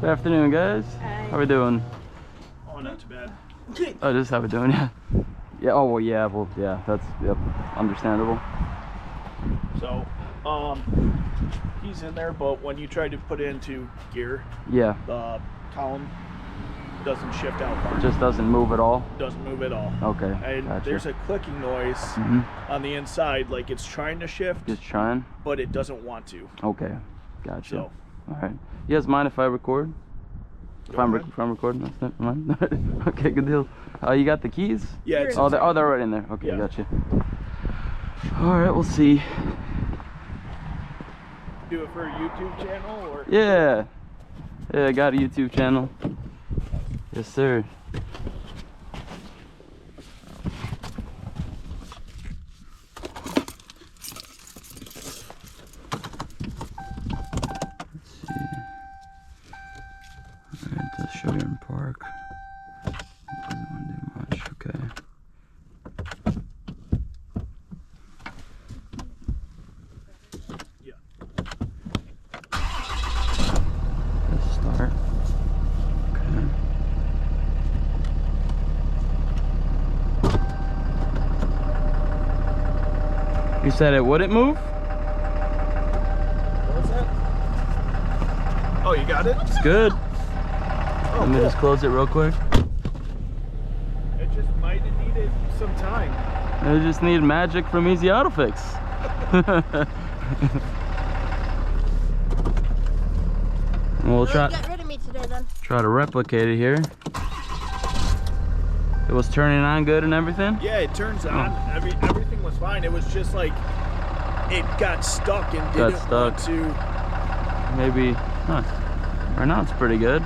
Good afternoon, guys. Hi. How we doing? Oh, not too bad. Oh, this is how we doing, yeah. Yeah, oh, well, yeah, that's, yep, understandable. So, he's in there, but when you try to put it into gear, Yeah. the column doesn't shift out far. It just doesn't move at all? Doesn't move at all. Okay, And gotcha. there's a clicking noise on the inside, like it's trying to shift, Just trying? but it doesn't want to. Okay, gotcha. So, all right. You guys mind if I record? If I'm recording, that's never mind. Okay, good deal. You got the keys? yeah, it's Oh, they're right in there. Okay, Yeah. gotcha. All right, we'll see. do it for a YouTube channel or? Yeah. Yeah, I got a YouTube channel. Yes, sir. Sugar Park. Doesn't want to do much, okay. Yeah. Let's start. Okay. You said it wouldn't move? What was that? Oh, you got it? It's good. Oh, Let me cool. just close it real quick. It just might have needed some time. I just need magic from Easy Auto Fix. We'll try. Get rid of me today, then. Try to replicate it here. It was turning on good and everything? Yeah, it turns on. Everything was fine. It was just like it got stuck and didn't want to. Maybe, huh. Right now it's pretty good.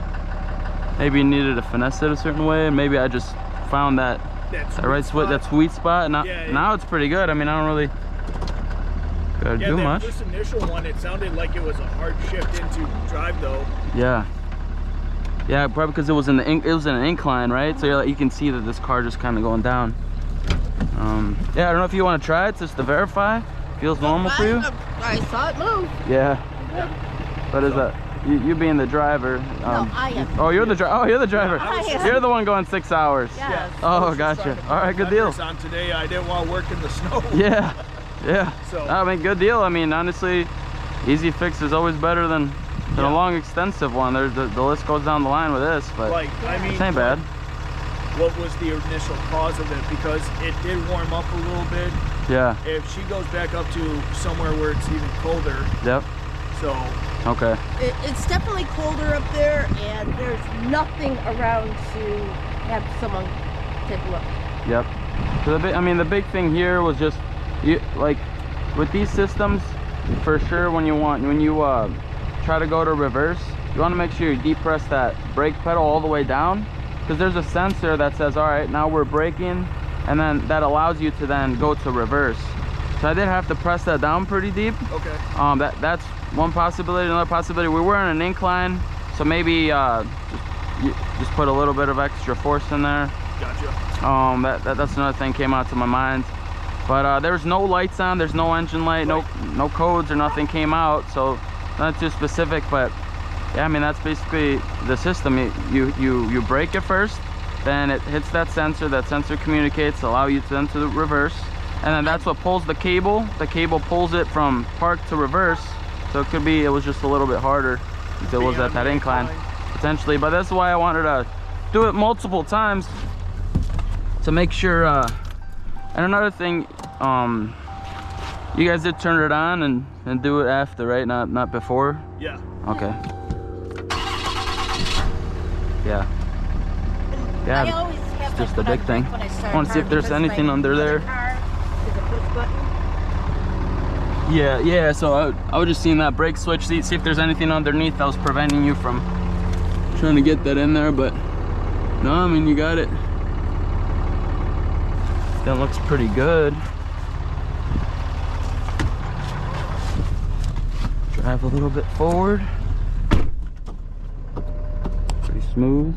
Maybe you needed to finesse it a certain way, and maybe I just found that sweet spot. And now it's pretty good. I mean, I don't really gotta do much. This initial one, it sounded like it was a hard shift into drive, though. Yeah. Yeah, probably because it was in an incline, right? So you can see that this car just kind of going down. Yeah, I don't know if you want to try it just to verify. Feels normal for you? I saw it move. Yeah. What is that? You being the driver. No, I am. Oh, you're the driver. Oh, you're the driver. I am. You're the one going 6 hours. Yes. Oh, gotcha. All right, good deal. On today, I didn't want to work in the snow. Yeah. Yeah. So I mean, good deal. I mean, honestly, easy fix is always better than a long, extensive one. The list goes down the line with this, but like, I mean, it ain't bad. What was the initial cause of it? Because it did warm up a little bit. Yeah. If she goes back up to somewhere where it's even colder. Yep. So. Okay. It's definitely colder up there, and there's nothing around to have someone take a look. Yep. So the big thing here was just like with these systems, for sure when you try to go to reverse, you want to make sure you depress that brake pedal all the way down, because there's a sensor that says, all right, now we're braking, and then that allows you to then go to reverse. So I did have to press that down pretty deep. Okay. That's one possibility. Another possibility, we were in an incline, so maybe just put a little bit of extra force in there. Gotcha. That's another thing came out to my mind. But there's no lights on, there's no engine light, no codes or nothing came out, so not too specific. But yeah, I mean, that's basically the system. You brake it first, then it hits that sensor communicates, allow you to then to reverse, and then that's what pulls the cable pulls it from park to reverse. So it was just a little bit harder if it was at that incline potentially. But that's why I wanted to do it multiple times to make sure. And another thing, you guys did turn it on and do it after, right? Not before? Yeah. Okay. Yeah. Yeah. I always have It's just a big thing. I want to see if there's anything under there. Yeah, so I was just seeing that brake switch, see if there's anything underneath that was preventing you from trying to get that in there, but no, I mean, you got it. That looks pretty good. Drive a little bit forward. Pretty smooth.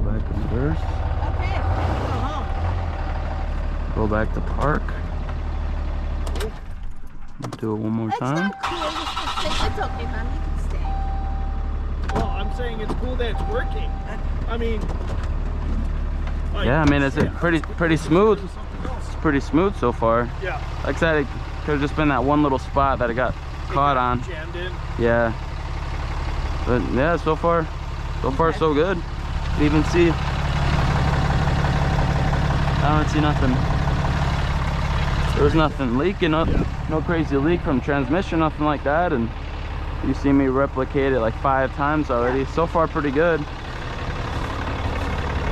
Back in reverse. Okay, go home. Go back to park. Do it one more That's time. not cool. It's okay, Mom. You can stay. Well, I'm saying it's cool that it's working. I mean, like, Yeah, I mean, it's pretty smooth. Something else. It's pretty smooth so far. Yeah. Like I said, it could have just been that one little spot that it got caught on. Jammed in. Yeah. But yeah, so far so good. You even see, I don't see nothing. There was nothing leaking, no crazy leak from transmission, nothing like that. And you see me replicate it like 5 times already. So far, pretty good.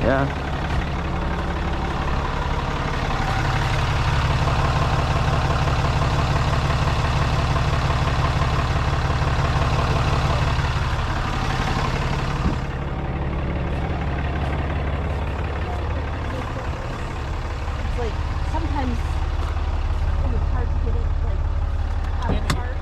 Yeah. It's like sometimes it's hard to get it like apart.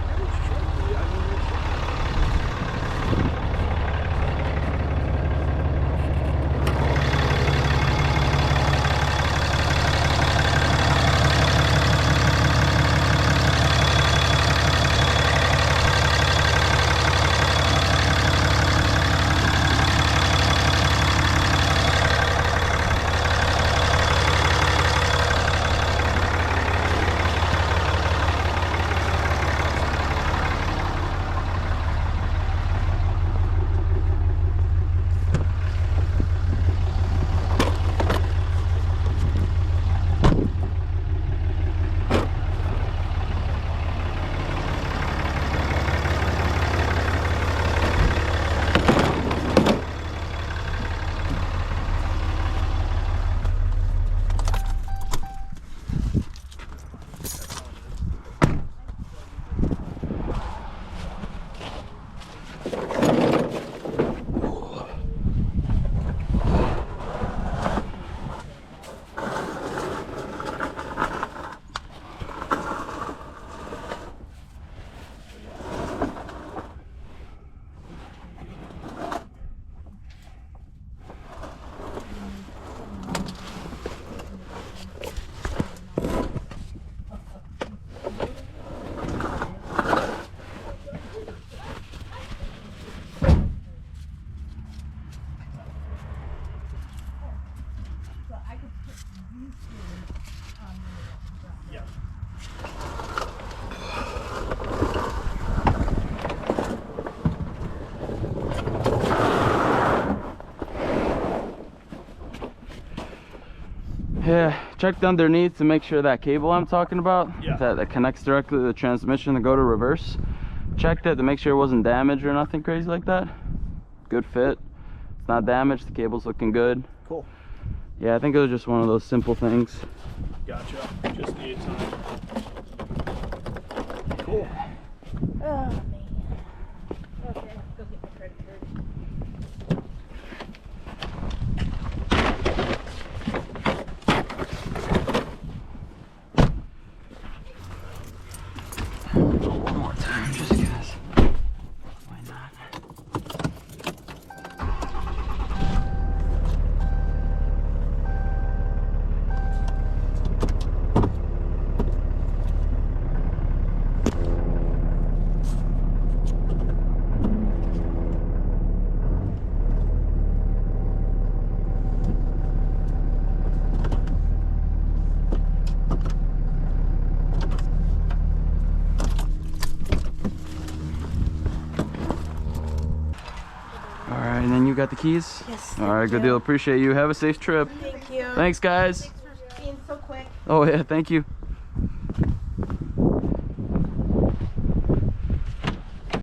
Yeah, checked underneath to make sure that cable I'm talking about, that connects directly to the transmission to go to reverse. Checked it to make sure it wasn't damaged or nothing crazy like that. Good fit. It's not damaged. The cable's looking good. Cool. Yeah, I think it was just one of those simple things. Gotcha. Just need time. Cool. Oh man. Okay, go get my credit card. One more time, just because. Why not? And then you got the keys? Yes. All right, good deal. Appreciate you. Have a safe trip. Thank you. Thanks, guys. Thanks for being so quick. Oh, yeah, thank you.